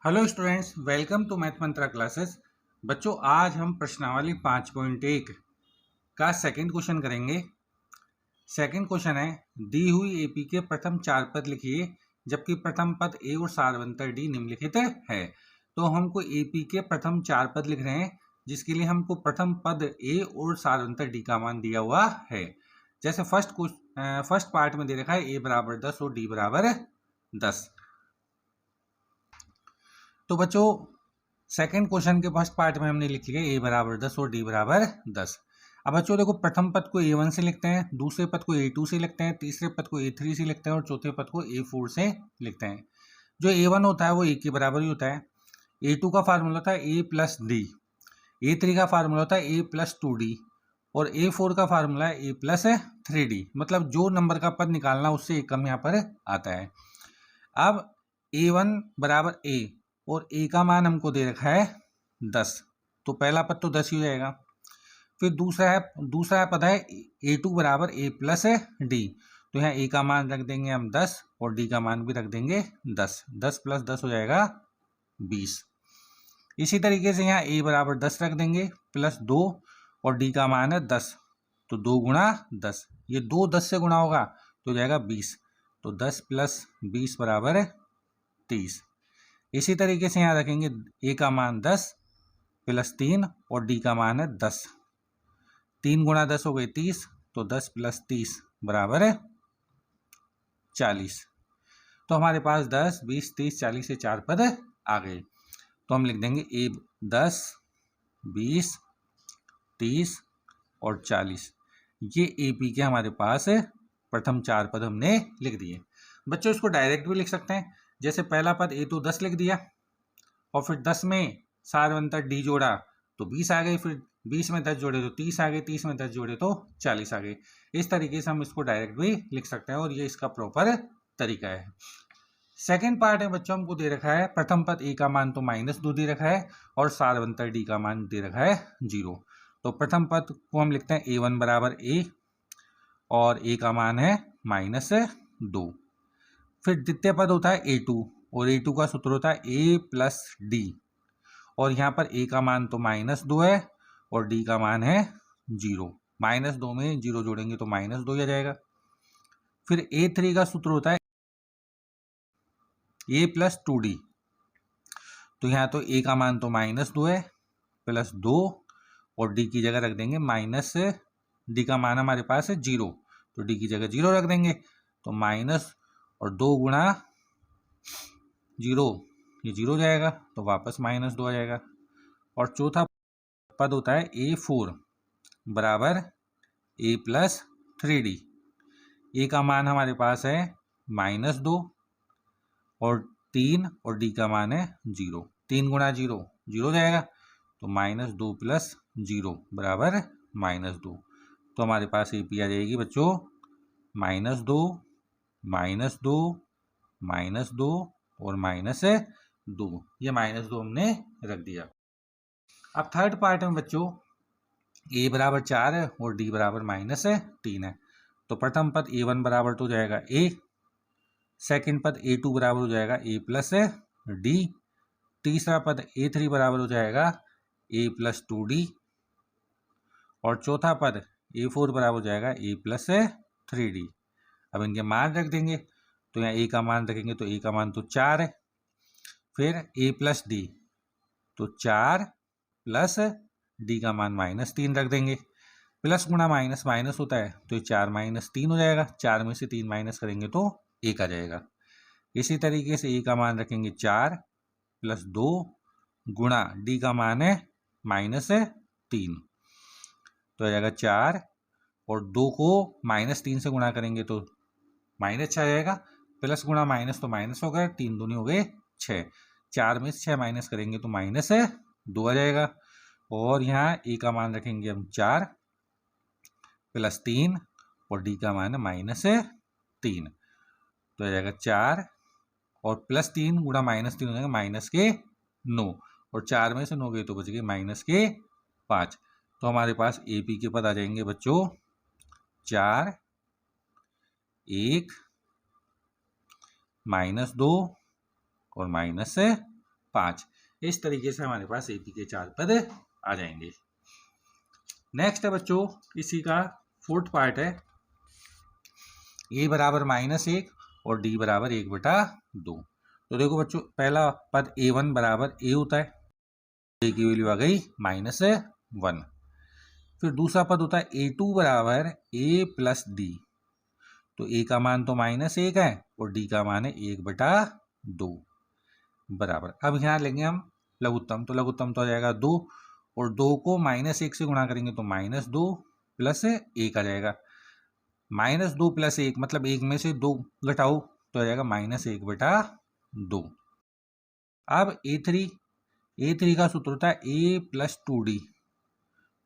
Hello students, welcome to Math Mantra Classes. बच्चों, आज हम प्रश्नावली 5.1 का सेकंड क्वेश्चन करेंगे। सेकंड क्वेश्चन है, दी हुई एपी के प्रथम चार पद लिखिए जबकि प्रथम पद ए और सारवंतर डी निम्नलिखित है। तो हमको एपी के प्रथम चार पद लिख रहे हैं, जिसके लिए हमको प्रथम पद ए और सारवंतर डी का मान दिया हुआ है। जैसे फर्स्ट पार्ट में दे रखा है ए बराबर 10 और डी बराबर 10। तो बच्चों, सेकंड क्वेश्चन के फर्स्ट पार्ट में हमने लिख लिया ए बराबर 10 और डी बराबर 10। अब बच्चों देखो, प्रथम पद को A1 से लिखते हैं, दूसरे पद को A2 से लिखते हैं, तीसरे पद को A3 से लिखते हैं और चौथे पद को A4 से लिखते हैं। जो A1 होता है वो A के बराबर ही होता है। A2 का फार्मूला होता है A प्लस डी, A3 का फार्मूला होता है A प्लस 2D और A4 का फार्मूला है A प्लस 3D। मतलब जो नंबर का पद निकालना उससे एक कम यहाँ पर आता है। अब A1 बराबर A और ए का मान हमको दे रखा है 10, तो पहला पद तो 10 ही हो जाएगा। फिर दूसरा पद है A2 बराबर A प्लस डी, तो यहाँ ए का मान रख देंगे हम 10 और डी का मान भी रख देंगे 10। 10 प्लस 10 हो जाएगा 20। इसी तरीके से यहाँ ए बराबर 10 रख देंगे प्लस 2 और डी का मान है 10, तो 2 गुणा 10, ये 2 10 से गुणा होगा तो हो जाएगा 20। तो 10 प्लस 20 बराबर 30। इसी तरीके से यहाँ रखेंगे ए का मान 10 प्लस 3 और डी का मान है 10। 3 गुणा 10 हो गए 30, तो 10 प्लस 30 बराबर है 40। तो हमारे पास 10, 20, 30, 40 से 4 पद आ गए। तो हम लिख देंगे ए 10, 20, 30 और 40। ये एपी के हमारे पास प्रथम 4 पद हमने लिख दिए। बच्चों, इसको डायरेक्ट भी लिख सकते हैं। जैसे पहला पद ए तो 10 लिख दिया और फिर 10 में सारवंतर डी जोड़ा तो 20 आ गए, फिर 20 में 10 जोड़े तो 30 आ गए, 30 में 10 जोड़े तो 40 आ गए। इस तरीके से हम इसको डायरेक्ट भी लिख सकते हैं और ये इसका प्रॉपर तरीका है। सेकेंड पार्ट है बच्चों, हमको दे रखा है प्रथम पद ए का मान तो -2 दे रखा है और सारवंतर डी का मान दे रखा है 0। तो प्रथम पद को हम लिखते हैं A1 बराबर A और ए का मान है -2। फिर द्वितीय पद होता है A2 और A2 का सूत्र होता है A प्लस डी और यहाँ पर A का मान तो -2 है और D का मान है 0। -2 में 0 जोड़ेंगे तो -2 आ जाएगा। फिर A3 का सूत्र होता है A प्लस 2D, तो यहाँ तो A का मान तो -2 है प्लस 2 और D की जगह रख देंगे माइनस, D का मान हमारे पास है 0, तो D की जगह 0 रख देंगे, तो माइनस और 2 गुणा 0, ये 0 जाएगा तो वापस -2 आ जाएगा। और चौथा पद होता है A4 बराबर A प्लस 3D। ए का मान हमारे पास है -2 और 3 और D का मान है 0। 3 गुणा 0, 0 जाएगा, तो -2 प्लस 0 बराबर -2। तो हमारे पास ए पी आ जाएगी बच्चों -2, -2, -2 और -2। ये -2 हमने रख दिया। अब थर्ड पार्ट में बच्चों ए बराबर 4 है और डी बराबर -3 है। तो प्रथम पद A1 बराबर तो हो जाएगा A, सेकंड पद A2 बराबर हो जाएगा A प्लस डी, तीसरा पद A3 बराबर हो जाएगा A प्लस 2D और चौथा पद A4 बराबर हो जाएगा A प्लस 3D। अब इनके मान रख देंगे, तो यहाँ A का मान रखेंगे तो A का मान तो 4 है, फिर A प्लस डी तो 4 प्लस D का मान -3 रख देंगे। प्लस गुणा माइनस माइनस होता है तो ये 4 - 3 हो जाएगा, 4 में से 3 माइनस करेंगे तो 1 आ जाएगा। इसी तरीके से ए का मान रखेंगे 4 प्लस 2 गुणा डी का मान है -3, तो आ जाएगा 4 और 2 को -3 से गुणा करेंगे तो -6 आ जाएगा। प्लस गुणा माइनस तो माइनस होगा, 3 दूनी हो गए 6, 4 में से 6 माइनस करेंगे तो -2 आ जाएगा। और यहाँ ए का मान रखेंगे हम 4 प्लस 3 और डी का मान है -3, तो आ जाएगा 4 और प्लस 3 गुणा -3 हो जाएगा -9 और 4 में से 9 गए तो बच गए -5। तो हमारे पास ए पी के पद आ जाएंगे बच्चों 4, 1, -2 और 5। इस तरीके से हमारे पास एपी के 4 पद आ जाएंगे। नेक्स्ट है बच्चों इसी का फोर्थ पार्ट है, ए बराबर -1 और डी बराबर 1/2। तो देखो बच्चों पहला पद a1 बराबर a होता है, ए की वैल्यू आ गई -1। फिर दूसरा पद होता है a2 बराबर a प्लस डी। तो a का मान तो -1 है और d का मान है 1/2 बराबर। अब यहाँ लेंगे हम लघुत्तम, तो लघुत्तम तो आ जाएगा 2 और 2 को -1 से गुणा करेंगे तो -2 प्लस 1 आ जाएगा। -2 प्लस 1 मतलब 1 में से 2 घटाओ तो आ जाएगा -1/2। अब a3 का सूत्र होता है a प्लस 2d।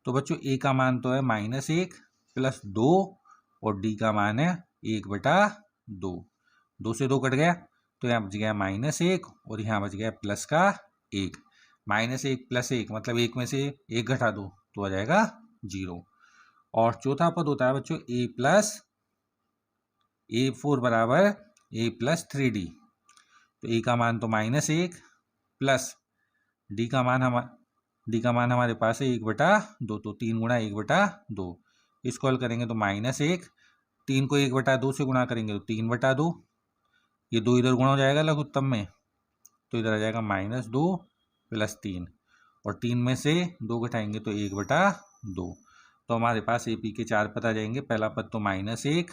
तो बच्चों a का मान तो है -1 प्लस 2 और d का मान है 1/2। 2 से 2 कट गया तो यहाँ बच गया -1 और यहाँ बच गया प्लस का 1। -1 प्लस 1 मतलब 1 में से 1 घटा दो तो आ जाएगा 0। और चौथा पद होता है बच्चों a4 बराबर a प्लस 3d। तो a का मान तो -1 प्लस d का मान हमारे पास है 1/2। तो 3 गुणा 1/2। इसको हल करेंगे तो -1, 3 को 1/2 से गुणा करेंगे तो 3/2। ये 2 इधर गुणा हो जाएगा लघुत्तम में तो इधर आ जाएगा -2 प्लस 3 और 3 में से 2 घटाएंगे तो 1/2। तो हमारे पास एपी के 4 पद आ जाएंगे। पहला पद तो -1,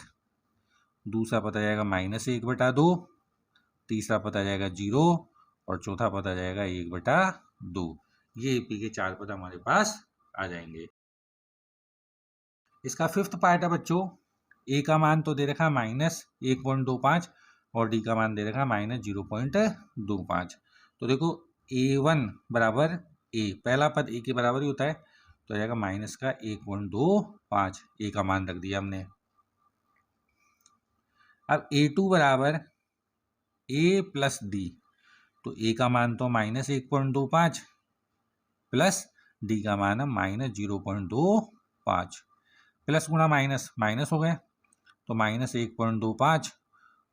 दूसरा पद आ जाएगा -1/2, तीसरा पद आ जाएगा 0 और चौथा पद आ जाएगा 1/2। ये एपी के 4 पद हमारे पास आ जाएंगे। इसका फिफ्थ पार्ट है बच्चों, ए का मान तो दे रखा है -1.25 और डी का मान दे रखा है -0.25। तो देखो a1 बराबर a, पहला पद a के बराबर ही होता है तो आ जाएगा -1.25। ए का मान रख दिया हमने। अब a2 बराबर a प्लस डी। तो a का मान तो -1.25 प्लस डी का मान है -0.25। प्लस गुणा माइनस हो गए तो -1.25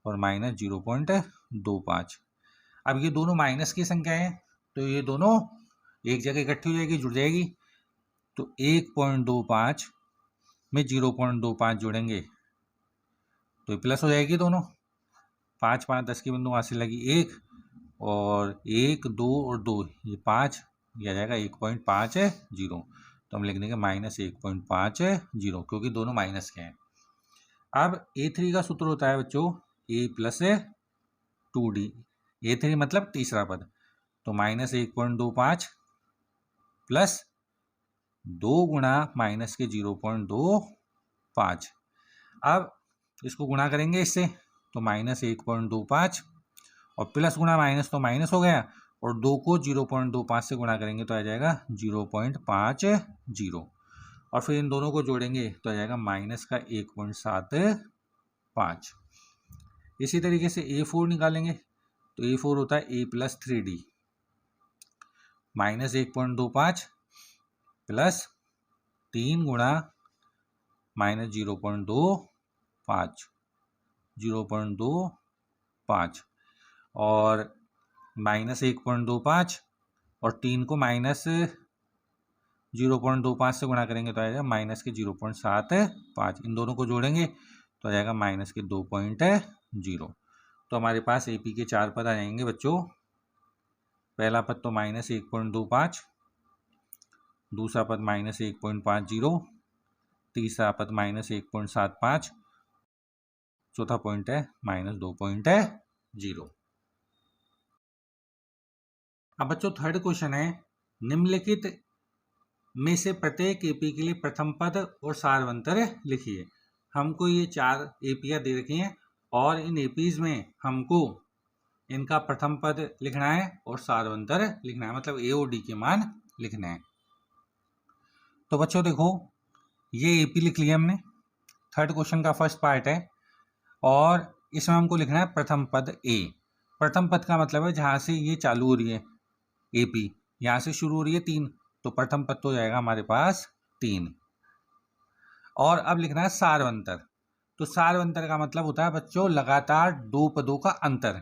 और -0.25। अब ये दोनों माइनस की संख्या है तो ये दोनों एक जगह इकट्ठी हो जाएगी, जुड़ जाएगी। तो 1.25 में 0.25 जोड़ेंगे तो ये प्लस हो जाएगी दोनों। 5 5 10 की बिंदु वहाँ से लगी 1 और 1 2 और 2 ये 5, ये आ जाएगा 1.50। तो हम लिख देंगे -1.50 क्योंकि दोनों माइनस के हैं। अब a3 का सूत्र होता है बच्चों a प्लस 2d। a3 मतलब तीसरा पद तो -1.25 प्लस 2 गुणा माइनस के 0.25। अब इसको गुणा करेंगे इससे तो -1.25 और प्लस गुणा माइनस तो माइनस हो गया और 2 को 0.25 से गुणा करेंगे तो आ जाएगा 0.50 और फिर इन दोनों को जोड़ेंगे तो आ जाएगा माइनस का 1.75। इसी तरीके से a4 निकालेंगे तो a4 होता है a प्लस 3d। -1.25 प्लस 3 गुणा -0.25 और -1.25 और 3 को -0.25 से गुणा करेंगे तो आ जाएगा माइनस के 0.75। इन दोनों को जोड़ेंगे तो आ जाएगा माइनस के 2.0। तो हमारे पास एपी के 4 पद आ जाएंगे बच्चों। पहला पद तो -1.25, दूसरा पद -1.50, तीसरा पद -1.75, चौथा पॉइंट है -2.0। अब बच्चों थर्ड क्वेश्चन है, निम्नलिखित में से प्रत्येक एपी के लिए प्रथम पद और सारवंतर लिखिए। हमको ये 4 एपियाँ दे रखी हैं और इन एपीज में हमको इनका प्रथम पद लिखना है और सारवंतर लिखना है, मतलब ए और डी के मान लिखने हैं। तो बच्चों देखो ये एपी लिख लिया हमने, थर्ड क्वेश्चन का फर्स्ट पार्ट है और इसमें हमको लिखना है प्रथम पद ए। प्रथम पद का मतलब है जहाँ से ये चालू हो रही है एपी, यहाँ से शुरू हो रही है 3, तो प्रथम पद तो जाएगा हमारे पास 3। और अब लिखना है सारवंतर। तो सारवंतर का मतलब होता है बच्चों लगातार 2 पदों का अंतर,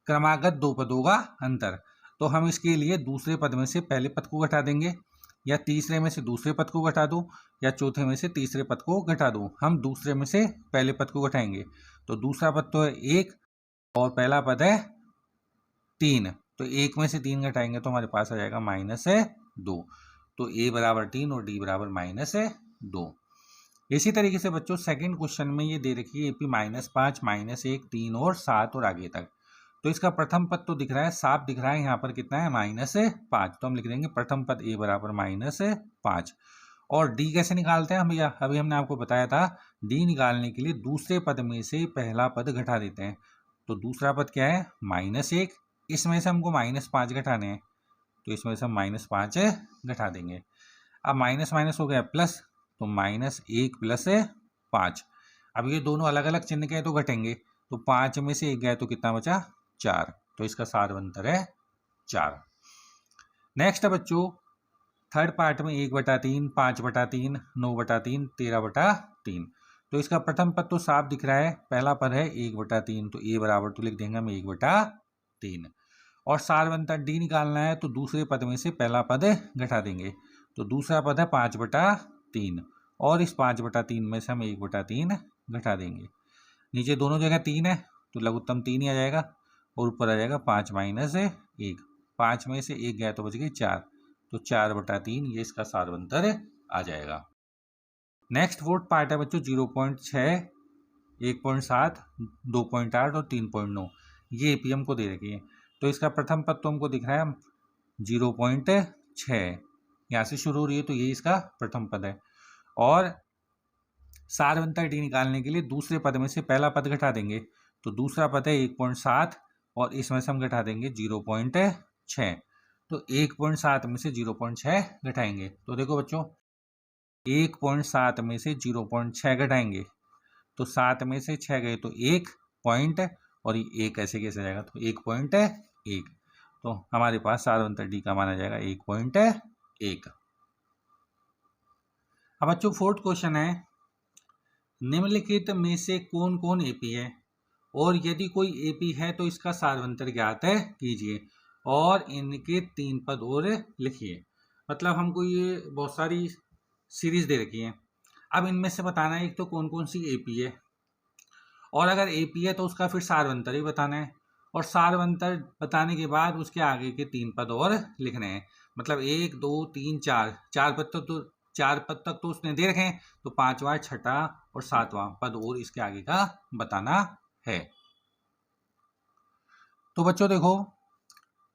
क्रमागत 2 पदों का अंतर। तो हम इसके लिए दूसरे पद में से पहले पद को घटा देंगे, या तीसरे में से दूसरे पद को घटा दो, या चौथे में से तीसरे पद को घटा दो। हम दूसरे में से पहले पद को घटाएंगे। तो दूसरा पद तो है 1 और पहला पद है 3, तो 1 में से 3 घटाएंगे तो हमारे पास आ जाएगा -2। तो a बराबर 3 और d बराबर -2। इसी तरीके से बच्चों सेकंड क्वेश्चन में ये दे रखी है AP -5, -1, 3 और 7 और आगे तक। तो इसका प्रथम पद तो दिख रहा है, साफ दिख रहा है, यहाँ पर कितना है -5, तो हम लिख देंगे प्रथम पद a बराबर -5। और d कैसे निकालते हैं हम भैया, अभी हमने आपको बताया था d निकालने के लिए दूसरे पद में से पहला पद घटा देते हैं। तो दूसरा पद क्या है -1, इसमें से हमको -5 घटाने हैं, तो इसमें से हम -5 घटा देंगे। अब माइनस माइनस हो गया प्लस, तो -1 + 5। अब ये दोनों अलग अलग चिन्ह के तो घटेंगे, तो 5 में से 1 गया तो कितना बचा 4, तो इसका सार बनता है 4। नेक्स्ट बच्चों थर्ड पार्ट में 1/3, 5/3, 9/3, 13/3। तो इसका प्रथम पद तो साफ दिख रहा है, पहला पद है 1/3, तो a बराबर तो लिख देंगे हम 1/3। और सार बनता d निकालना है, तो दूसरे पद में से पहला पद घटा देंगे, तो दूसरा पद है 5/3, और इस 5/3 में से हम 1/3 घटा देंगे। नीचे दोनों जगह 3 है, तो लघुत्तम 3 ही आ जाएगा, और ऊपर आ जाएगा 5 - 1। 5 में से 1 गया तो बच गई 4, तो 4/3 ये इसका सारवंतर आ जाएगा। नेक्स्ट फोर्थ पार्ट है बच्चों 0.6, 1.7, 2.8 और 3.9। ये एपी हमको दे रखी है। तो इसका प्रथम पद तो हमको दिख रहा है 0.6, यहाँ से शुरू हो रही है, तो ये इसका प्रथम पद है। और सारवंतर डी निकालने के लिए दूसरे पद में से पहला पद घटा देंगे, तो दूसरा पद है 1.7, और इसमें से हम घटा देंगे 0.6। तो 1.7 में से 0.6 घटाएंगे, तो देखो बच्चों 1.7 में से 0.6 घटाएंगे, तो 7 में से 6 गए तो 1 पॉइंट, और ये 1 ऐसे कैसे जाएगा, तो 1.1। तो हमारे पास सारवंतर डी का मान आ जाएगा 1.1। अब बच्चों फोर्थ क्वेश्चन है, निम्नलिखित में से कौन कौन एपी है, और यदि कोई एपी है तो इसका सारवंतर ज्ञात कीजिए, और इनके 3 पद और लिखिए। मतलब हमको ये बहुत सारी सीरीज दे रखी है, अब इनमें से बताना है एक तो कौन कौन सी एपी है, और अगर एपी है तो उसका फिर सारवंतर ही बताना है, और सारवंतर बताने के बाद उसके आगे के 3 पद और लिखने हैं। मतलब 1, 2, 3, 4 पद तक तो उसने दे रखे हैं, तो 5वां, 6ठा और 7वां पद और इसके आगे का बताना है। तो बच्चों देखो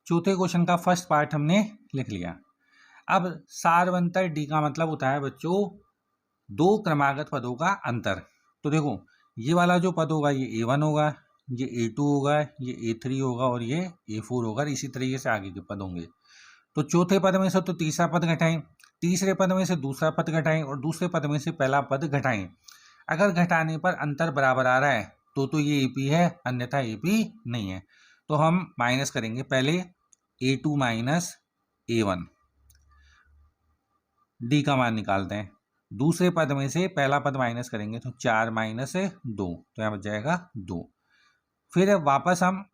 चौथे क्वेश्चन का फर्स्ट पार्ट हमने लिख लिया। अब सारवंतर डी का मतलब होता है बच्चों 2 क्रमागत पदों का अंतर। तो देखो ये वाला जो पद होगा ये A1 होगा, ये A2 होगा, ये A3 होगा, और ये A4 होगा, इसी तरीके से आगे के पद होंगे। तो चौथे पद में से तो तीसरा पद घटाएं, तीसरे पद में से दूसरा पद घटाएं, और दूसरे पद में से पहला पद घटाएं। अगर घटाने पर अंतर बराबर आ रहा है तो ये एपी है, अन्यथा एपी नहीं है। तो हम माइनस करेंगे, पहले A2 - A1, डी का मान निकालते हैं। दूसरे पद में से पहला पद माइनस करेंगे, तो 4 - 2, तो यहाँ बच जाएगा 2। फिर वापस हम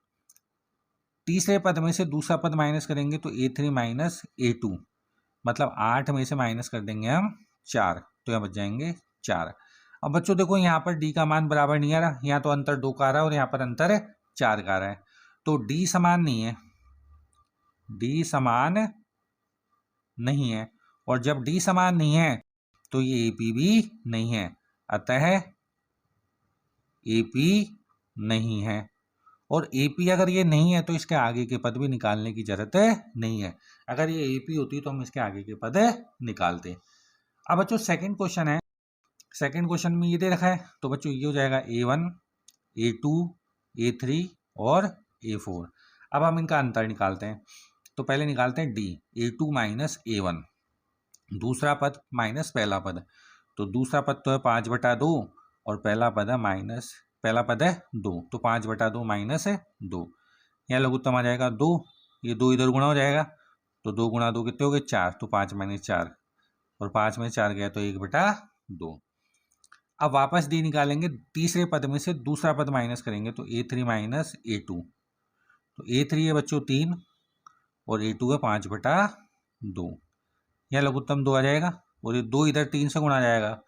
तीसरे पद में से दूसरा पद माइनस करेंगे, तो A3 - A2, मतलब 8 में से माइनस कर देंगे हम 4, तो यहाँ बच जाएंगे 4। अब बच्चों देखो यहाँ पर डी का मान बराबर नहीं आ रहा, यहाँ तो अंतर 2 का आ रहा है और यहाँ पर अंतर 4 का आ रहा है, तो डी समान नहीं है, डी समान नहीं है, और जब डी समान नहीं है तो ये एपी भी नहीं है, अतः एपी नहीं है। और एपी अगर ये नहीं है तो इसके आगे के पद भी निकालने की जरूरत नहीं है। अगर ये एपी होती तो हम इसके आगे के पद निकालते। अब बच्चों सेकंड क्वेश्चन है, सेकंड क्वेश्चन में ये दे रखा है, तो बच्चों ये हो जाएगा A1, A2, A3 और A4। अब हम इनका अंतर निकालते हैं, तो पहले निकालते हैं D, A2 - A1, दूसरा पद माइनस पहला पद, तो दूसरा पद तो है 5/2 और पहला पद है पहला पद है 2, तो 5/2 - 2, यहाँ लघुत्तम आ जाएगा 2, ये 2 इधर गुणा हो जाएगा, तो 2 × 2 कितने हो गए 4, तो 5 - 4, और 5 में 4 गया तो 1/2। अब वापस डी निकालेंगे, तीसरे पद में से दूसरा पद माइनस करेंगे, तो A3 - A2, तो A3 है बच्चों 3, और A2 है 5/2। यह लघुत्तम 2 आ जाएगा और ये 2 इधर 3 से गुणा जाएगा,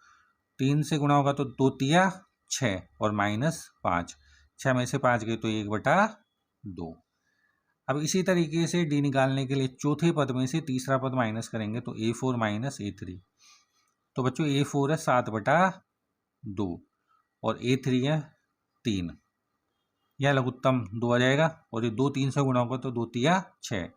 3 से गुणा होगा तो 2 तिया 6 और -5, 6 में से 5 गए तो 1/2। अब इसी तरीके से डी निकालने के लिए चौथे पद में से तीसरा पद माइनस करेंगे तो A4 - A3। तो बच्चों A4 है 7/2 और A3 है 3। यह लघुत्तम 2 आ जाएगा और ये 2 3 से गुणा होगा तो 2 तिया 6,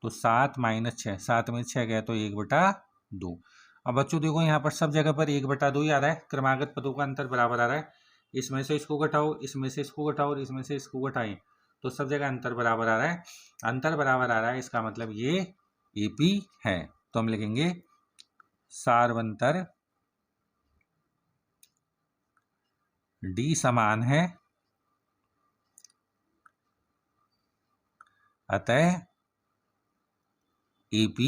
तो 7 - 6, 7 में 6 गया तो 1/2। अब बच्चों देखो यहाँ पर सब जगह पर 1/2 ही आ रहा है, क्रमागत पदों का अंतर बराबर आ रहा है। इसमें से इसको घटाओ, इसमें से इसको घटाओ और इसमें से इसको घटाएं तो सब जगह अंतर बराबर आ रहा है। अंतर बराबर आ रहा है इसका मतलब ये AP है। तो हम लिखेंगे सार्वंतर D समान है, अतः AP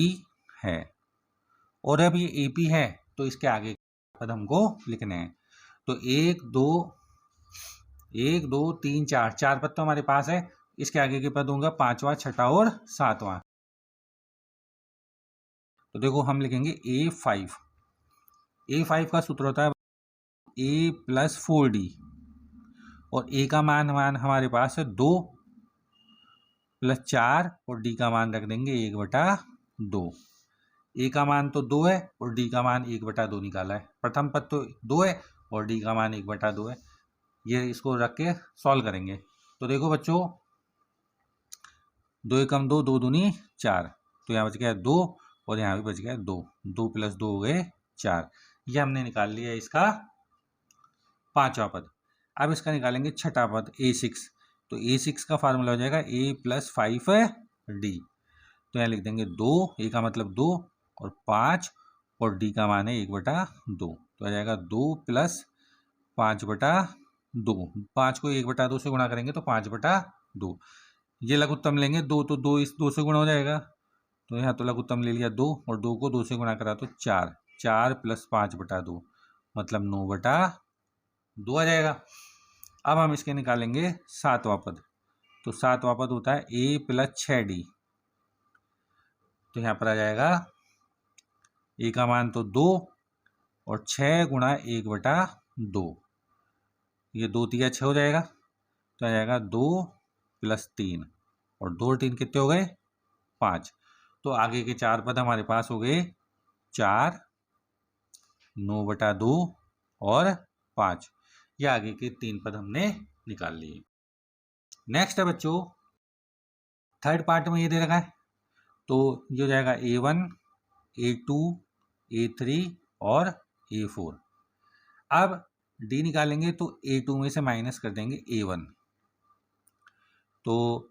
है। और अब ये AP है तो इसके आगे पद हमको लिखने हैं। तो 1 2 3 4, 4 पद तो हमारे पास है। इसके आगे के पद होंगे 5वां, 6वां और 7वां। तो देखो हम लिखेंगे A5। A5 का सूत्र होता है A + 4D और A का मान हमारे पास है 2 + 4 और D का मान रख देंगे 1/2। A का मान तो 2 है और D का मान 1/2 निकाला है। प्रथम पद तो 2 है और D का मान 1/2 है। ये इसको रख के सॉल्व करेंगे। तो देखो बच्चों 2 एकम 2, 2 दूनी 4, तो यहाँ बच गया 2 और यहाँ भी बच गया 2, 2 + 2 हो गए 4। ये हमने निकाल लिया इसका 5वां पद। अब इसका निकालेंगे 6वां पद A6। तो A6 का फार्मूला हो जाएगा A + 5D। तो यहाँ लिख देंगे 2, A का मतलब 2 और 5 और D का मान है 1/2। तो आ जाएगा 2 + 5/2। 5 को 1/2 से गुणा करेंगे तो 5/2। ये लघुत्तम लेंगे 2 तो 2 इस 2 से गुणा हो जाएगा, तो यहाँ तो लघुत्तम ले लिया 2 और 2 को 2 से गुणा करा तो 4, 4 + 5/2 मतलब 9/2 आ जाएगा। अब हम इसके निकालेंगे 7वां पद। तो 7वां पद होता है A + 6D। तो यहाँ पर आ जाएगा A का मान तो 2 और 6 × 1/2। ये 2 तिया 6 हो जाएगा, तो आ जाएगा 2 + 3 और 2 और 3 कितने हो गए 5। तो आगे के 4 पद हमारे पास हो गए 4, 9/2 और 5। ये आगे के 3 पद हमने निकाल लिए। नेक्स्ट है बच्चों थर्ड पार्ट में ये दे रखा है, तो ये हो जाएगा A1, A2, A3 और A4। अब D निकालेंगे तो A2 में से माइनस कर देंगे A1। तो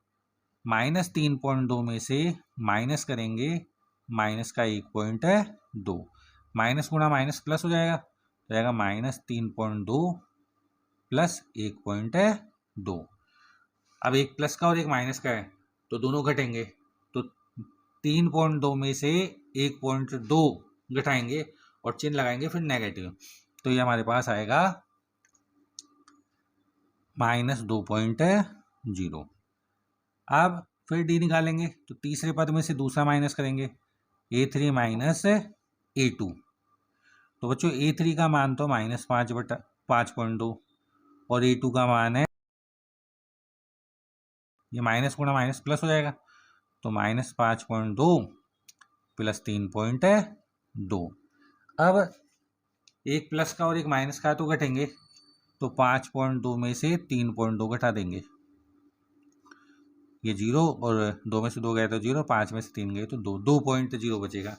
-3.2 में से माइनस करेंगे माइनस का 1.2, माइनस गुणा माइनस प्लस हो जाएगा, तो जाएगा -3.2 + 1.2। अब एक प्लस का और एक माइनस का है तो दोनों घटेंगे, तो 3.2 में से 1.2 घटाएंगे और चिन्ह लगाएंगे फिर नेगेटिव, तो ये हमारे पास आएगा -2.0। अब फिर D निकालेंगे तो तीसरे पद में से दूसरा माइनस करेंगे A3 - A2। तो बच्चों A3 का मान तो -5/5.2 और A2 का मान है, ये माइनस गुणा माइनस प्लस हो जाएगा, तो -5.2 + 3.2। अब एक प्लस का और एक माइनस का तो घटेंगे, तो 5.2 में से 3.2 घटा देंगे, ये 0 और 2 में से 2 गए तो 0, 5 में से 3 गए तो 2, 2.0 बचेगा।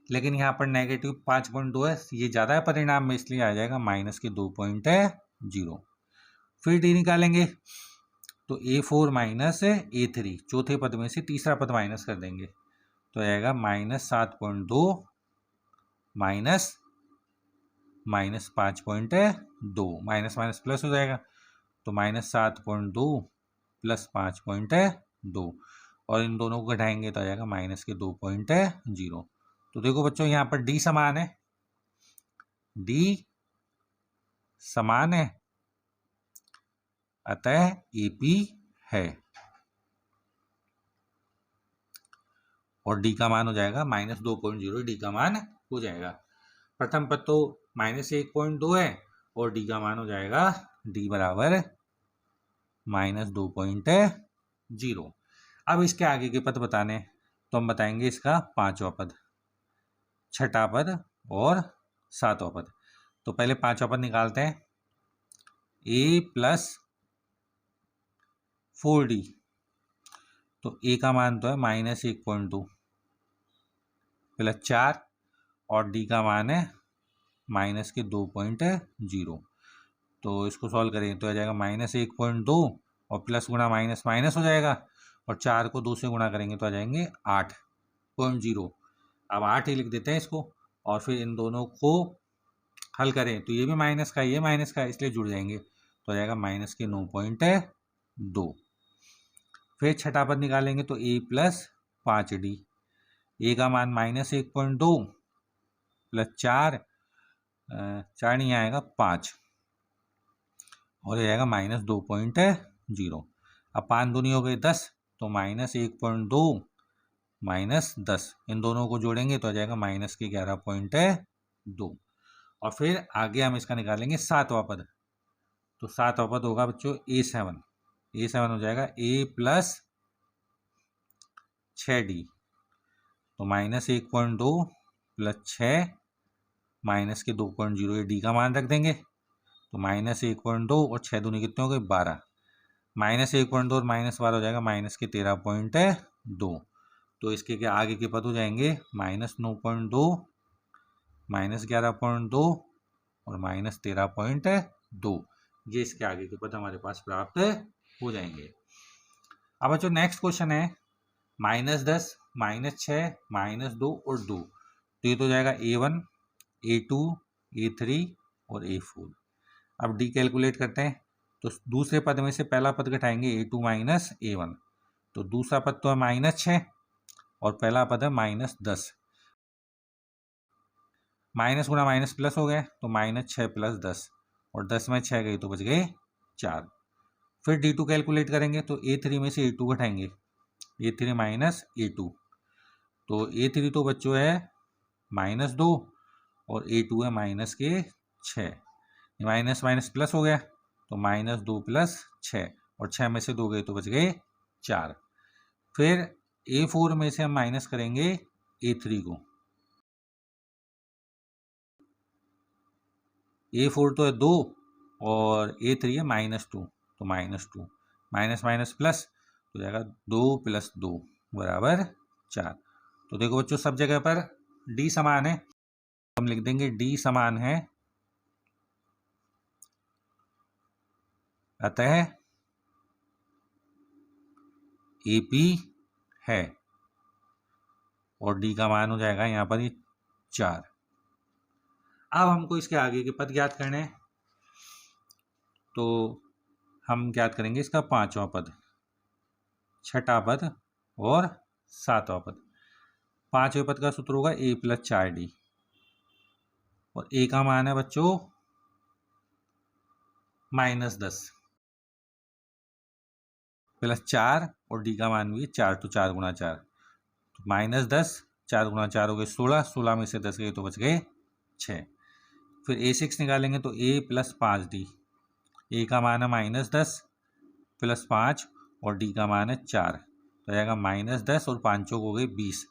लेकिन यहाँ पर नेगेटिव 5.2 है, ये ज़्यादा है परिणाम में, इसलिए आ जाएगा -2.0। फिर D निकालेंगे तो A4 - A3, चौथे पद में से तीसरा पद माइनस कर देंगे, तो आएगा -7.2 -5.2, माइनस माइनस प्लस हो जाएगा, तो -7.2 + 5.2 और इन दोनों को घटाएंगे तो आ जाएगा -2.0। तो देखो बच्चों यहाँ पर D समान है, D समान है, अतः AP है। और डी का मान हो जाएगा -2.0, डी का मान हो जाएगा। प्रथम पद तो -1.2 है और डी का मान हो जाएगा डी बराबर -2.0। अब इसके आगे के पद बताने तो हम बताएंगे इसका पांचवा पद, छठा पद और सातवां पद। तो पहले पांचवा पद निकालते हैं, a + 4d। तो a का मान तो है -1.2 + 4 और d का मान है -2.0। तो इसको सॉल्व करेंगे तो आ जाएगा -1.2 और प्लस गुणा माइनस माइनस हो जाएगा और 4 को 2 से गुणा करेंगे तो आ जाएंगे 8.0। अब 8 ही लिख देते हैं इसको और फिर इन दोनों को हल करें तो ये भी माइनस का ये माइनस का, इसलिए जुड़ जाएंगे तो आ जाएगा -9.2। फिर छठा पद निकालेंगे तो a + 5d। a का मान -1.2 + 4 नहीं आएगा 5 और ये आएगा -2.0। अब 5 दूनी हो गई 10 तो -1.2 -10, इन दोनों को जोड़ेंगे तो आ जाएगा -11.2। और फिर आगे हम इसका निकालेंगे सातवां पद। तो सातवां पद होगा बच्चों a7 हो जाएगा a + 6d। तो -1.2 + 6 -2.0, ये d का मान रख देंगे तो -1.2 और 6 दूनी कितने हो गए 12, -1.2 और -12 हो जाएगा -13.2। तो इसके के आगे के पद हो जाएंगे -9.2 -11.2 और -13.2। ये इसके आगे के पद हमारे पास प्राप्त हो जाएंगे। अब बच्चों नेक्स्ट क्वेश्चन है -10 -6 -2 और 2। तो ये तो हो जाएगा a1 a2 a3 और a4। अब d कैलकुलेट करते हैं तो दूसरे पद में से पहला पद घटाएंगे a2 - a1। तो दूसरा पद तो है -6 और पहला पद है -10। माइनस गुणा माइनस प्लस हो गया तो -6 + 10 और 10 में 6 गई तो बच गए 4। फिर d2 कैलकुलेट करेंगे तो a3 में से a2 घटाएंगे, a3 - a2। तो a3 तो बच्चों है -2 और a2 है -6। माइनस माइनस प्लस हो गया तो -2 + 6 और 6 में से 2 गए तो बच गए 4। फिर a4 में से हम माइनस करेंगे a3 को। a4 तो है 2 और a3 है -2 तो -2 माइनस माइनस प्लस हो जाएगा 2 + 2 = 4। तो देखो बच्चों सब जगह पर d समान है, हम लिख देंगे d समान है, अतः AP है और d का मान हो जाएगा यहाँ पर 4। अब हमको इसके आगे के पद ज्ञात करने हैं तो हम ज्ञात करेंगे इसका पांचवा पद, छठा पद और सातवां पद। पांचवें पद का सूत्र होगा a + 4d और a का मान है बच्चों -10 + 4 और d का मान भी 4, तो 4 × 4 तो -10, 4 × 4 हो गए 16, 16 में से 10 गए तो बच गए 6। फिर a6 निकालेंगे तो a + 5d। a का मान है -10 + 5 और d का मान है 4 तो जाएगा -10 और 5 हो गए 20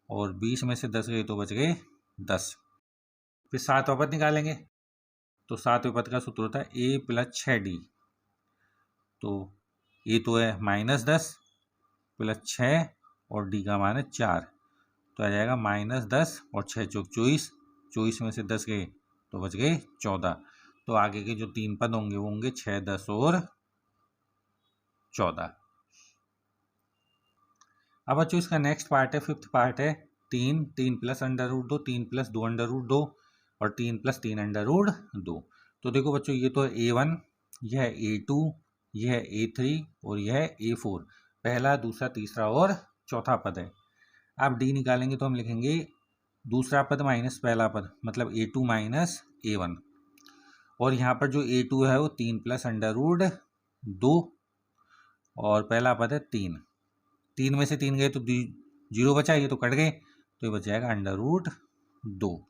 और 20 में से 10 गए तो बच गए 10। फिर सातवां पद निकालेंगे तो सातवें पद का सूत्र होता है a + 6d। तो a तो है -10 + 6 और d का मान है 4 तो आ जाएगा -10 और 6 चौक 24, 24 में से 10 गए तो बच गए 14। तो आगे के जो 3 पद होंगे वो होंगे 6, 10 और 14। अब बच्चों इसका नेक्स्ट पार्ट है, फिफ्थ पार्ट है 3, 3 + √2, 3 + 2 √2 और 3 + 3 √2। तो देखो बच्चों ये तो है a1, यह है a2, यह है a3 और यह है a4। पहला, दूसरा, तीसरा और चौथा पद है। अब d निकालेंगे तो हम लिखेंगे दूसरा पद माइनस पहला पद, मतलब a2 - a1। और यहाँ पर जो a2 है वो 3 + √2 और पहला पद है 3। 3 में से 3 गए तो जीरो बचा, ये तो कट गए, तो ये बच जाएगा √2।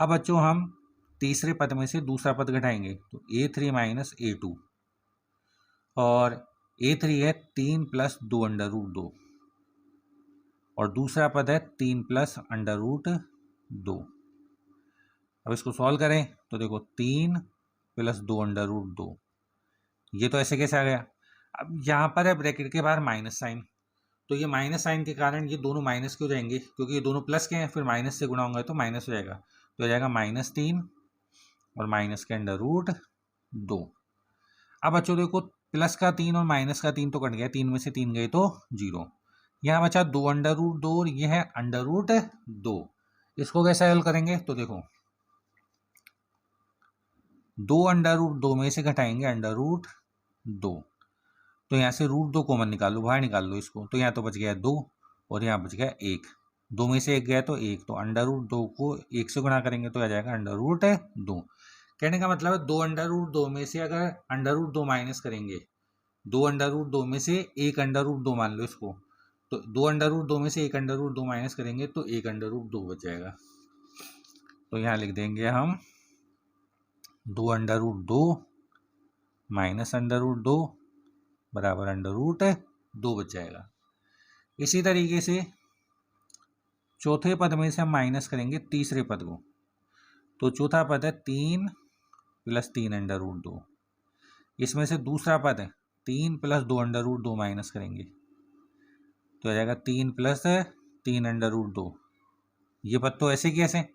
अब बच्चों हम तीसरे पद में से दूसरा पद घटाएंगे, तो A3 माइनस A2, और A3 है 3 प्लस 2√2, और दूसरा पद है 3 प्लस √2। अब इसको सॉल्व करें तो देखो 3 प्लस 2√2, ये तो ऐसे कैसे आ गया। अब यहाँ पर है ब्रैकेट के बाहर माइनस साइन, तो ये माइनस साइन के कारण ये दोनों माइनस के हो जाएंगे, क्योंकि ये दोनों प्लस के हैं, फिर माइनस से गुणा होंगे तो माइनस हो जाएगा, तो हो जाएगा -3 और माइनस के √2। अब बच्चों देखो प्लस का 3 और माइनस का 3 तो कट गया, 3 में से 3 गए तो 0, यहाँ बचा 2√2 और ये है √2। इसको कैसे हल करेंगे, तो देखो 2√2 में से घटाएंगे √2, तो यहाँ से √2 कॉमन निकाल लो, बाहर निकाल लो इसको, तो यहाँ तो बच गया 2 और यहाँ बच गया 1, 2 में से 1 गया तो 1, तो √2 को 1 से गुणा करेंगे तो आ जाएगा √2। कहने का मतलब है 2√2 में से अगर √2 माइनस करेंगे, 2√2 में से 1 √2 मान लो इसको, तो 2√2 में से 1 √2 माइनस करेंगे तो 1 √2 बच जाएगा। तो यहाँ लिख देंगे हम 2√2 माइनस √2 बराबर √2 बच जाएगा। इसी तरीके से चौथे पद में से हम माइनस करेंगे तीसरे पद को, तो चौथा पद है 3 प्लस 3√2, इसमें से दूसरा पद है 3 प्लस 2√2 माइनस करेंगे तो आ जाएगा 3 प्लस 3√2, ये पद तो ऐसे कैसे,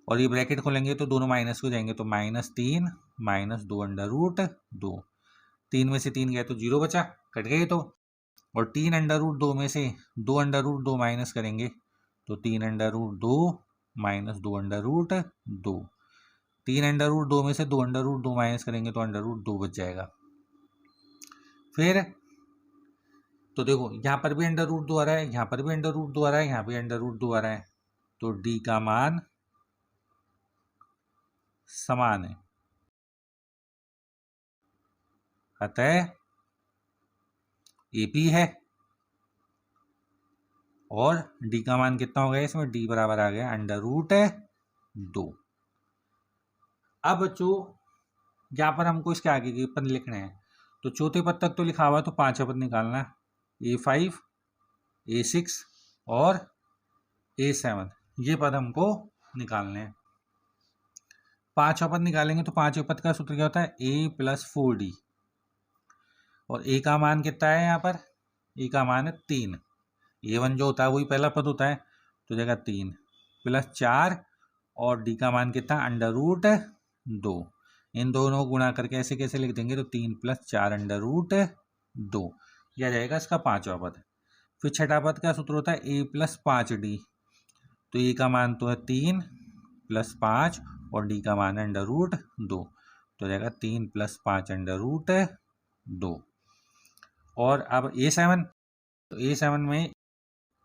और ये ब्रैकेट खोलेंगे तो दोनों माइनस हो जाएंगे, तो -3 माइनस 2√2, 3 में से 3 गया तो 0 बचा, कट गए तो, और 3√2 में से 2√2 माइनस करेंगे तो 3√2 माइनस 2√2, 3√2 में से 2√2 माइनस करेंगे तो √2 बच जाएगा। फिर तो देखो यहाँ पर भी √2 आ रहा है, यहाँ पर भी √2 आ रहा है, यहाँ भी √2 आ रहा है, तो D का मान समान है, अतः AP है, और D का मान कितना हो गया इसमें, D बराबर आ गया √2। अब बच्चों यहाँ पर हमको इसके आगे के पद लिखने हैं, तो चौथे पद तक तो लिखा हुआ है, तो पांचवा पद निकालना है, A5 A6 और A7, ये पद हमको निकालने हैं। पांचवा पद निकालेंगे तो पांचवें पद का सूत्र क्या होता है, A + 4D, और A का मान कितना है, यहाँ पर A का मान है 3, A1 जो होता है वही पहला पद होता है, तो जगह 3 + 4, और D का मान कितना √2, इन दोनों को गुणा करके ऐसे कैसे लिख देंगे, तो 3 + 4 √2, यह आ जाएगा इसका पांचवा पद। फिर छठा पद का सूत्र होता है A + 5D, तो A का मान तो है 3 + 5 और D का मान है √2, तो हो जाएगा 3 + 5 √2। और अब A7, तो A7 में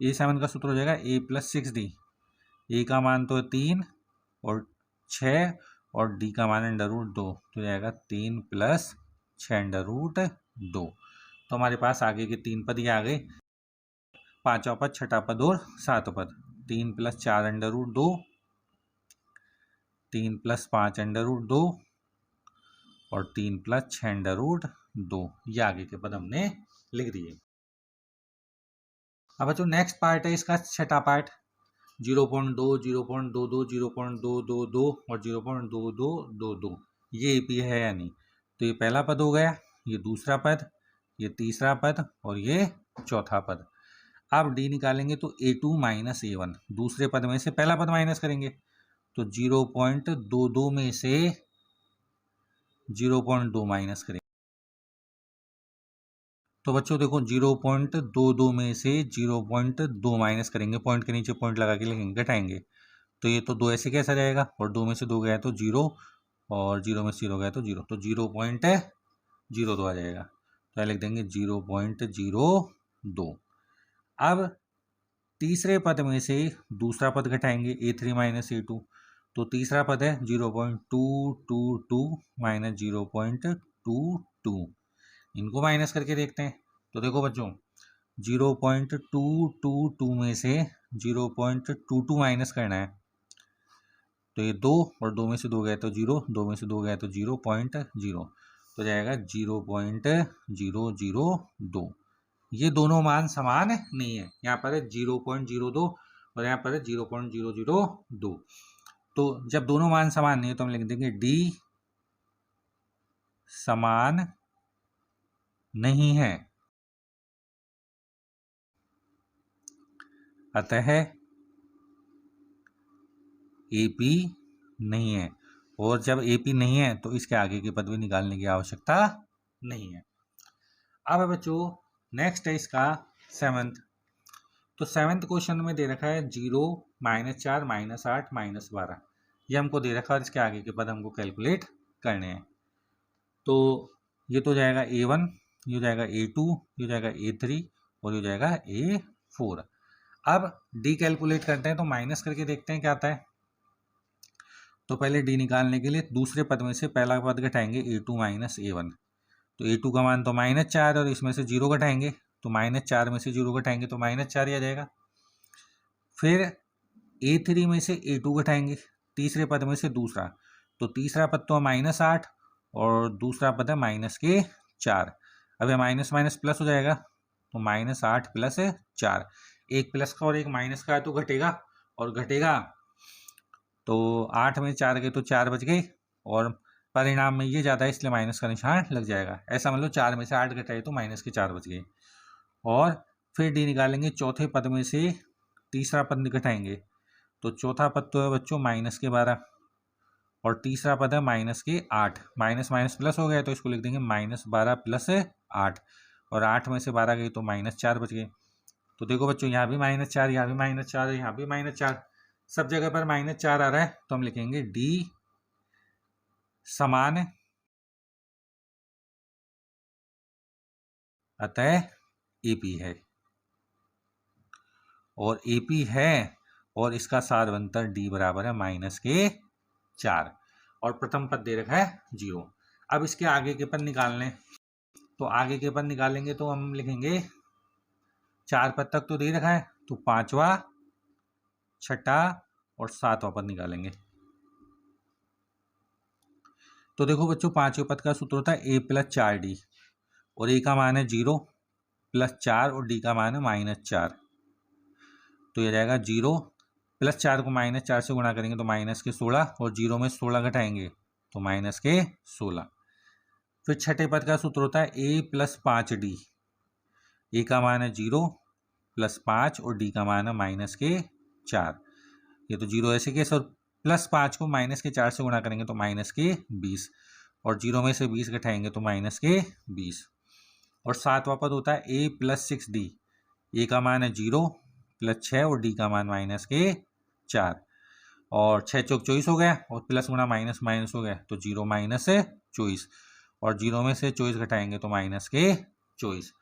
A7 का सूत्र हो जाएगा A + 6D, A का मान तो है 3 और 6 और D का मान है √2, तो हो जाएगा 3 + 6 √2। तो हमारे पास आगे के 3 पद ये आ गए, पांचवा पद, छठा पद और सातवां पद। 3 + 4 √2, 3 + 5 √2 और 3 + 6 √2, ये आगे के पद हमने लिख दिए। अब बच्चों नेक्स्ट पार्ट है इसका छठा पार्ट, 0.2, 0.22, 0.222 और 0.2222, ये AP है या नहीं। तो ये पहला पद हो गया, ये दूसरा पद, ये तीसरा पद और ये चौथा पद। अब D निकालेंगे तो A2 माइनस A1, दूसरे पद में से पहला पद माइनस करेंगे, तो 0.22 में से 0.2 माइनस करेंगे, तो बच्चों देखो 0.22 में से 0.2 माइनस करेंगे, पॉइंट के नीचे पॉइंट लगा के लिखेंगे, घटाएंगे, तो ये तो 2 ऐसे कैसा जाएगा, और 2 में से 2 गया तो 0 और 0 में से 0 गया तो 0, तो 0.02 आ जाएगा, तो लिख देंगे 0.02। अब तीसरे पद में से दूसरा पद घटाएंगे, A3 माइनस A2, तो तीसरा पद है 0.222 माइनस 0.22, इनको माइनस करके देखते हैं। तो देखो बच्चों 0.222 में से 0.22 माइनस करना है, तो ये 2 और 2 में से 2 गए तो 0, 2 में से 2 गए तो 0.0, तो जाएगा 0.002। ये दोनों मान समान नहीं है, यहाँ पर है 0.02 और यहाँ पर है 0.002। तो जब दोनों मान समान नहीं है तो हम लिख देंगे डी समान नहीं है, अतः AP नहीं है। और जब AP नहीं है तो इसके आगे के पद भी निकालने की आवश्यकता नहीं है। अब बच्चों नेक्स्ट है इसका 7th। तो 7th क्वेश्चन में दे रखा है 0, -4, -8, -12, ये हमको दे रखा है और इसके आगे के पद हमको कैलकुलेट करने हैं। तो ये तो जाएगा A1, ये जाएगा A2, ये जाएगा A3 और ये जाएगा A4। अब डी कैलकुलेट करते हैं, तो माइनस करके देखते हैं क्या आता है। तो पहले डी निकालने के लिए दूसरे पद में से पहला पद घटाएंगे A2 माइनस A1। तो A2 का मान तो -4 और इसमें से 0 घटाएंगे, तो -4 में से 0 घटाएंगे तो -4 ही आ जाएगा। फिर A3 में से A2 घटाएंगे, तीसरे पद में से दूसरा, तो तीसरा पद तो -8 और दूसरा पद है -4। अब ये माइनस माइनस प्लस हो जाएगा, तो -8 प्लस 4, एक प्लस का और एक माइनस का है तो घटेगा, और घटेगा तो 8 में 4 गए तो 4 बच गए, और परिणाम में ये ज़्यादा है इसलिए माइनस का निशान लग जाएगा। ऐसा मतलब 4 में से 8 घटाए तो माइनस के 4 बच गए। और फिर डी निकालेंगे, चौथे पद में से तीसरा पद घटाएंगे, तो चौथा पद तो है बच्चों -12 और तीसरा पद है -8। माइनस माइनस प्लस हो गया तो इसको लिख देंगे -12 प्लस 8, और 8 में से 12 गई तो -4 बच गए। तो देखो बच्चों यहाँ भी -4, यहाँ भी -4, यहाँ भी -4, सब जगह पर -4 आ रहा है, तो हम लिखेंगे डी समान अतः AP है, और AP है और इसका सार बनता D बराबर है -4, और प्रथम पद दे रखा है 0। अब इसके आगे के पद निकालने, तो आगे के पद निकालेंगे तो हम लिखेंगे 4 पद तक तो दे रखा है, तो 5वां, 6ठा और 7वां पद निकालेंगे। तो देखो बच्चों 5वें पद का सूत्र होता है A + 4D, और A का मान है 0 + 4 और D का मान है -4, तो यह जाएगा 0 + 4 को -4 से गुणा करेंगे तो -16, और 0 में 16 घटाएंगे तो -16। फिर छठे पद का सूत्र होता है A + 5D, A का मान है 0 + 5 और D का मान है -4, ये तो 0 ऐसे केस, और +5 को -4 से गुणा करेंगे तो -20, और 0 में से 20 घटाएंगे तो -20। और 7वां पद होता है A + 6D, A का मान है 0 + 6 और D का मान -4, और 6 चौक 24 हो गया, और प्लस गुणा माइनस माइनस हो गया तो 0 - 24, और 0 में से 24 घटाएंगे तो -24।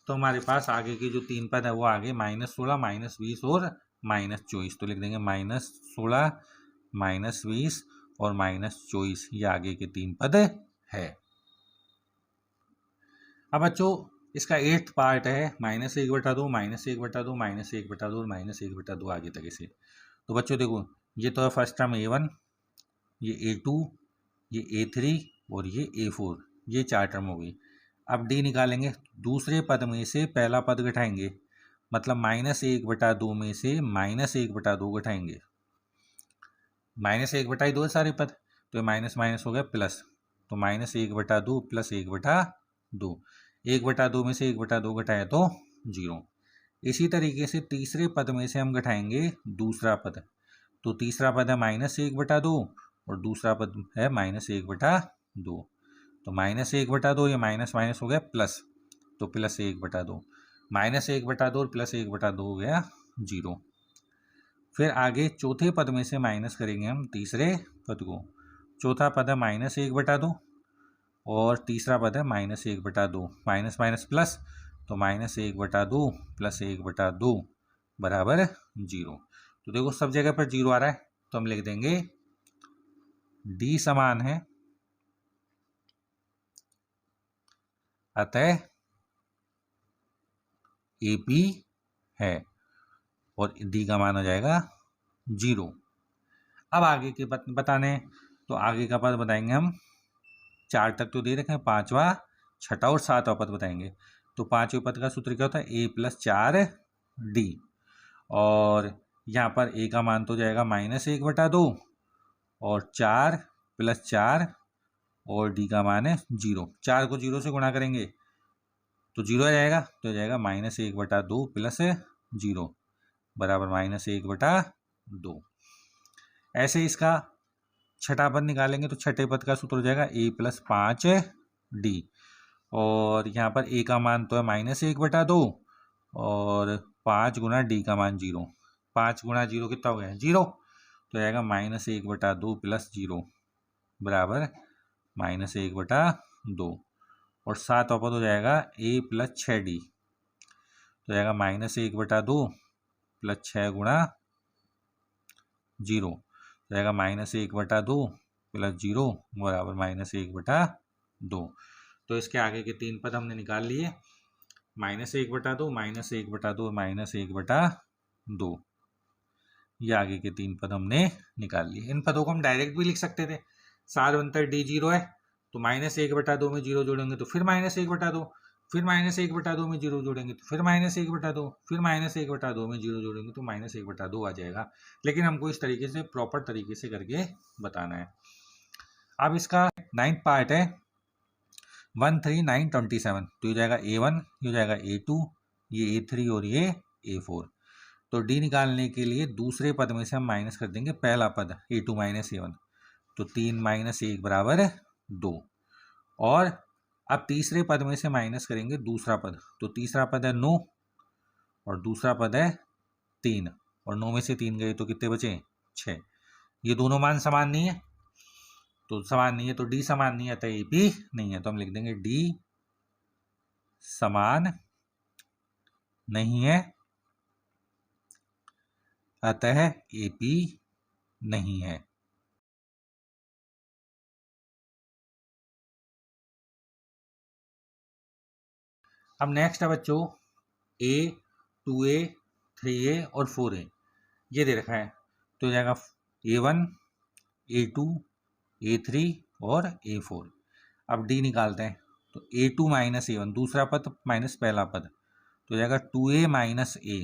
तो हमारे पास आगे के जो 3 पद है वो आगे -16, -20 और -24, तो लिख देंगे -16, -20 और -24, ये आगे के 3 पद है। अब बच्चों इसका 8th पार्ट है -1/2, -1/2, -1/2 और -1/2 आगे तक इसे। तो बच्चों देखो ये तो है फर्स्ट टर्म A1, ये A2, ये A3 और ये A4, ये 4 टर्म हो गई। अब D निकालेंगे, दूसरे पद में से पहला पद घटाएंगे, मतलब -1/2 में से -1/2 घटाएंगे, -1/2 है सारे पद, तो ये माइनस माइनस हो गया प्लस, तो -1/2 + 1/2, 1/2 में से 1/2 घटाया तो 0। इसी तरीके से तीसरे पद में से हम घटाएंगे दूसरा पद, तो तीसरा पद है -1/2 और दूसरा पद है -1/2, तो -1/2, ये माइनस माइनस हो गया प्लस, तो +1/2, -1/2 और +1/2 हो गया 0। फिर आगे चौथे पद में से माइनस करेंगे हम तीसरे पद को, चौथा पद है -1/2 और तीसरा पद है -1/2, माइनस माइनस प्लस, तो -1/2 + 1/2 बराबर 0। तो देखो सब जगह पर 0 आ रहा है, तो हम लिख देंगे D समान है अतः ए पी है और डी का मान हो जाएगा 0। अब आगे के बताने, तो आगे का पद बताएंगे हम, 4 तक तो दे रखे हैं, 5वां, 6ठा और 7वां पद बताएंगे। तो 5वें पद का सूत्र क्या होता है, a + 4d, और यहाँ पर a का मान तो जाएगा -1/2 और 4 + 4 और d का मान है 0। 4 को 0 से गुणा करेंगे तो 0 आ जाएगा, तो जाएगा -1/2 + 0 बराबर -1/2। ऐसे इसका छठा पद निकालेंगे तो छठे पद का सूत्र हो जाएगा a + 5d, और यहाँ पर a का मान तो है -1/2 और 5 गुना d का मान 0। 5 गुना 0 कितना हो गया, 0, तो जाएगा -1/2 + 0 बराबर -1/2। और 7वां पद हो जाएगा a + 6d, तो जाएगा -1/2 + 6 गुणा 0, तो जाएगा -1/2 + 0 बराबर -1/2। तो इसके आगे के 3 पद हमने निकाल लिए, -1/2, -1/2 और -1/2। ये आगे के 3 पद हमने निकाल लिए। इन पदों को हम डायरेक्ट भी लिख सकते थे। 7 अंतर d 0 है, तो -1/2 में 0 जोड़ेंगे तो फिर -1/2, फिर -1/2 में 0 जोड़ेंगे तो फिर -1/2, फिर -1/2 में 0 जोड़ेंगे तो -1/2 आ जाएगा। लेकिन हमको इस तरीके से प्रॉपर तरीके से करके बताना है। अब इसका 9th पार्ट है 1, 3, 9, 27, तो ये जाएगा a1, ये जाएगा a2, ये a3 और ये a4। तो d निकालने के लिए दूसरे पद में से हम माइनस कर देंगे पहला पद a2 - a1, तो 3 - 1 बराबर 2। और अब तीसरे पद में से माइनस करेंगे दूसरा पद, तो तीसरा पद है 9 और दूसरा पद है 3, और 9 में से 3 गए तो कितने बचे, 6। ये दोनों मान समान नहीं है, तो समान नहीं है तो d समान नहीं है, अतः ए पी नहीं है। तो हम लिख देंगे d समान नहीं है, अतः ए पी नहीं है। अब नेक्स्ट है बच्चों a, 2a, 3a और 4a, ये दे रखा है, तो जाएगा a1, a2, a3 और a4। अब d निकालते हैं, तो a2 - a1 दूसरा पद माइनस पहला पद, तो जाएगा 2a - a,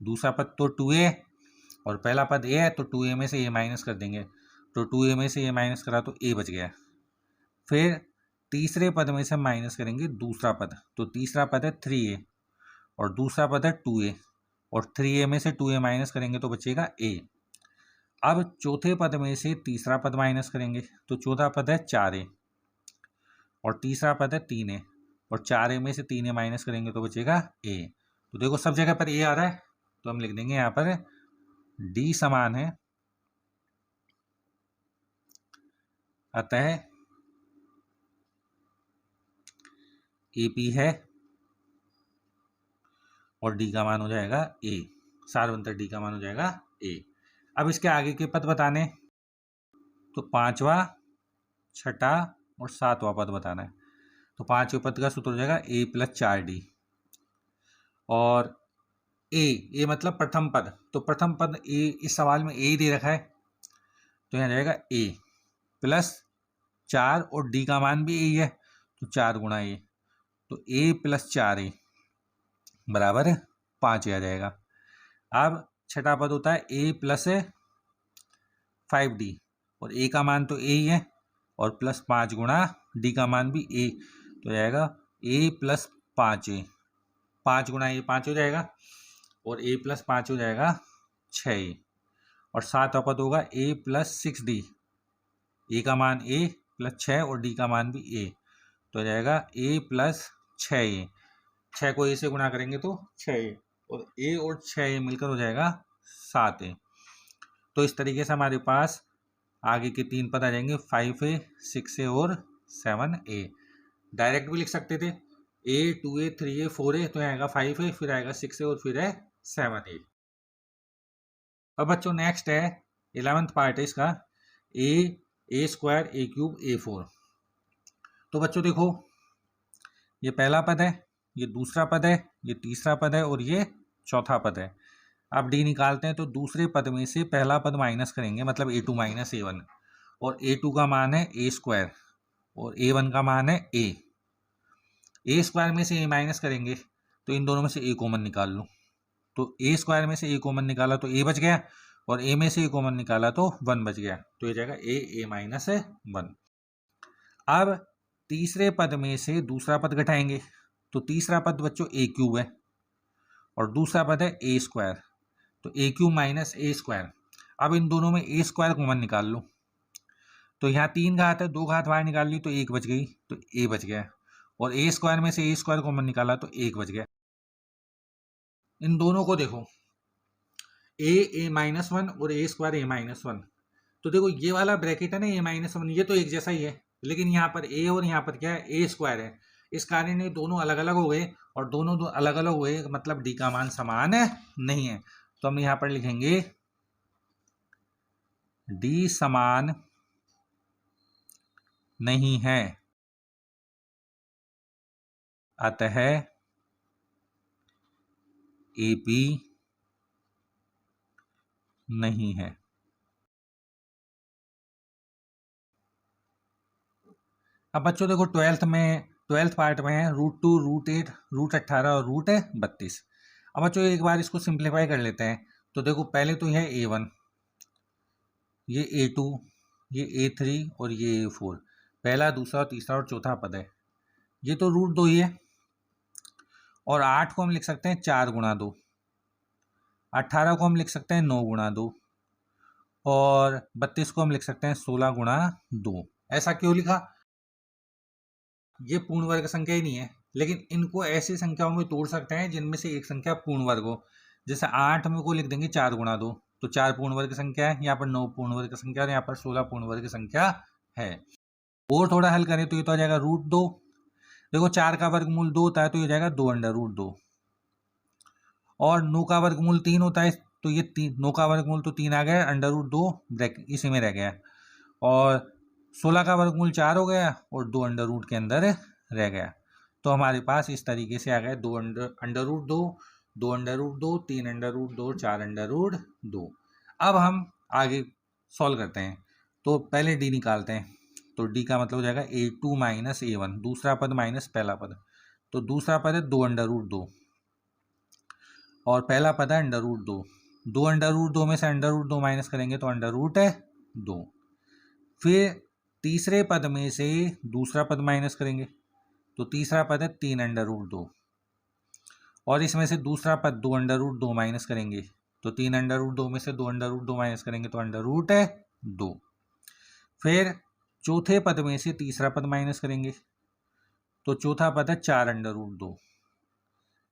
दूसरा पद तो 2a और पहला पद a है, तो 2a में से a माइनस कर देंगे, तो 2a में से a माइनस करा तो a बच गया। फिर तीसरे पद में से माइनस करेंगे दूसरा पद, तो तीसरा पद है 3a और दूसरा पद है 2a, और 3a में से 2a माइनस करेंगे तो बचेगा a। अब चौथे पद में से तीसरा पद माइनस करेंगे, तो चौथा पद है 4a और तीसरा पद है 3a, और 4a में से 3a माइनस करेंगे तो बचेगा a। तो देखो सब जगह पर a आ रहा है, तो हम लिख देंगे यहाँ पर d समान है, अतः ए पी है, और d का मान हो जाएगा a, सार्वंतर d का मान हो जाएगा a। अब इसके आगे के पद बताने, तो 5वां, 6ठा और 7वां पद बताना है। तो 5वें पद का सूत्र हो जाएगा a + 4d, और a मतलब प्रथम पद, तो प्रथम पद a इस सवाल में a ही दे रखा है, तो यहाँ जाएगा a + 4 और d का मान भी a ही है, तो 4 गुणा a, तो a + 4a बराबर 5 आ जाएगा। अब छठा पद होता है a + 5d, और a का मान तो a ही है और +5 गुणा d का मान भी a, तो जाएगा a + 5a, 5 गुणा a 5 हो जाएगा, और a + 5 हो जाएगा 6a। और 7वां पद होगा a + 6d, a का मान a + 6 और d का मान भी a, तो जाएगा a + 6a, 6 को a से गुणा करेंगे तो 6a, और a और 6a मिलकर हो जाएगा 7a। तो इस तरीके से हमारे पास आगे के 3 पद आ जाएंगे 5a, 6a और 7a। डायरेक्ट भी लिख सकते थे a, 2a, 3a, 4a, तो आएगा 5a, फिर आएगा 6a और फिर है 7a। अब बच्चों नेक्स्ट है 11th पार्ट है इसका a² a³ a4। तो बच्चों देखो ये पहला पद है, ये दूसरा पद है, ये तीसरा पद है और ये चौथा पद है। अब डी निकालते हैं तो दूसरे पद में से पहला पद माइनस करेंगे, मतलब ए टू माइनस ए वन, और ए टू का मान है ए स्क्वायर और ए वन का मान है ए स्क्वायर में से ए माइनस करेंगे तो इन दोनों में से ए कॉमन निकाल लो, तो ए स्क्वायर में से ए कॉमन निकाला तो ए बच गया और ए में से ए कॉमन निकाला तो 1 बच गया, तो ये जाएगा ए माइनस 1। अब तीसरे पद में से दूसरा पद घटाएंगे तो तीसरा पद बच्चों ए क्यूब है और दूसरा पद है ए स्क्वायर, तो ए क्यूब माइनस ए स्क्वायर। अब इन दोनों में ए स्क्वायर कॉमन निकाल लो, तो यहाँ 3 घात है, 2 घात बाहर निकाल ली तो 1 बच गई, तो ए बच गया, और ए स्क्वायर में से ए स्क्वायर कॉमन निकाला तो 1 बच गया। इन दोनों को देखो, ए माइनस 1 और ए स्क्वायर ए माइनस 1, तो देखो ये वाला ब्रैकेट है ना ए माइनस 1, ये तो एक जैसा ही है, लेकिन यहाँ पर ए और यहाँ पर क्या है, ए स्क्वायर है, इस कारण ये दोनों अलग अलग हो गए, और दोनों अलग अलग हुए मतलब डी का मान समान नहीं है, तो हम यहाँ पर लिखेंगे डी समान नहीं है, अतः एपी नहीं है। अब बच्चों देखो ट्वेल्थ पार्ट में है √2, √8, √18 और √32। अब बच्चों एक बार इसको सिंप्लीफाई कर लेते हैं, तो देखो पहले तो यह a1, ये a2, ये a3 और ये a4, पहला दूसरा तीसरा और चौथा पद है, ये तो √2 ही है, और 8 को हम लिख सकते हैं 4 गुणा 2, 18 को हम लिख सकते हैं 9 गुणा 2, और 32 को हम लिख सकते हैं 16 गुणा 2। ऐसा क्यों लिखा, ये पूर्ण वर्ग संख्या ही नहीं है, लेकिन इनको ऐसी संख्याओं में तोड़ सकते हैं जिनमें से एक संख्या पूर्ण वर्ग हो, जैसे 8 में को लिख देंगे 4 गुणा 2, तो 4 पूर्ण वर्ग संख्या है, यहाँ पर 9 पूर्ण वर्ग संख्या और यहाँ पर 16 पूर्ण वर्ग संख्या है। और थोड़ा हल करें तो ये तो आ जाएगा √2, देखो 4 का वर्गमूल 2 होता है तो ये जाएगा 2√2, और 9 का वर्गमूल 3 होता है तो ये 9 का वर्गमूल तो 3 आ गया, √2 ब्रैकेट इसी में रह गया, और 16 का वर्गमूल 4 हो गया और 2 अंडर रूट के अंदर रह गया, तो हमारे पास इस तरीके से आ गया 2 under root 2, 2 under root 2, 3 under root 2, 4 under root 2। अब हम आगे सॉल्व करते हैं, तो पहले डी निकालते हैं, तो डी का मतलब हो जाएगा a2 माइनस a1, दूसरा पद माइनस पहला पद, तो दूसरा पद है 2 अंडर रूट 2 और पहला पद है अंडर रूट 2, 2 अंडर रूट 2 में से अंडर रूट 2 माइनस करेंगे तो अंडर रूट 2, फिर तीसरे पद में से दूसरा पद माइनस करेंगे तो तीसरा पद है 3 अंडर रूट 2, और इसमें से दूसरा पद 2 अंडर रूट 2 माइनस करेंगे तो 3 अंडर रूट 2 में से 2 अंडर रूट 2 माइनस करेंगे तो अंडर रूट 2, फिर चौथे पद में से तीसरा पद माइनस करेंगे तो चौथा पद है 4 अंडर रूट 2,